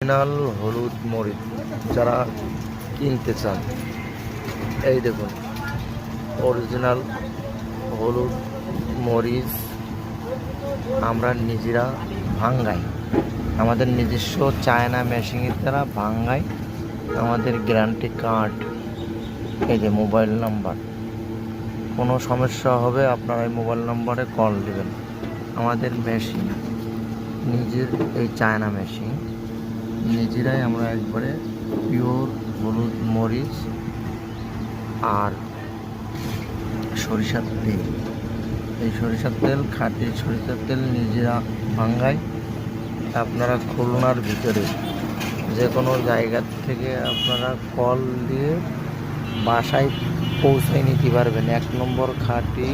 Original হলুদ মরিচ যারা কিনতে চান, এই দেখুন অরিজিনাল হলুদ মরিচ আমরা নিজেরা ভাঙ্গাই, আমাদের নিজস্ব চায়না মেশিনের দ্বারা ভাঙ্গাই। আমাদের গ্যারান্টি কার্ড, এই যে মোবাইল নাম্বার, কোনো সমস্যা হবে আপনারা এই মোবাইল নাম্বারে কল দেবেন। আমাদের মেশিন নিজের, এই চায়না মেশিন নিজেরাই আমরা একবারে পিওর হলুদ মরিচ আর সরিষার তেল, এই সরিষার তেল খাঁটি সরিষার তেল নিজেরা ভাঙ্গাই। আপনারা খুলনার ভিতরে যে কোনো জায়গা থেকে আপনারা কল দিয়ে বাসায় পৌঁছায় নিতে পারবেন। 1 নম্বর খাঁটি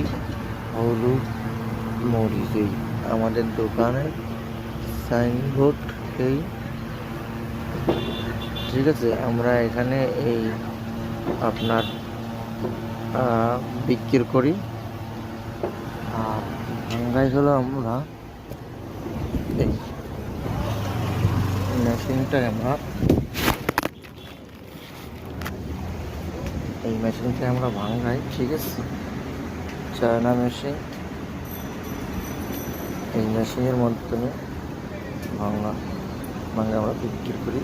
হলুদ মরিচ। এই আমাদের দোকানের সাইনবোর্ড, এই ঠিক আছে। আমরা এখানে এই আপনার বিক্রি করি। আর ভাঙ্গাই হলো আমরা এই মেশিনটা, আমরা ভাঙ্গাই, ঠিক আছে। চায়না মেশিন, এই মেশিনের মাধ্যমে ভাঙ্গা আমরা বিক্রি করি।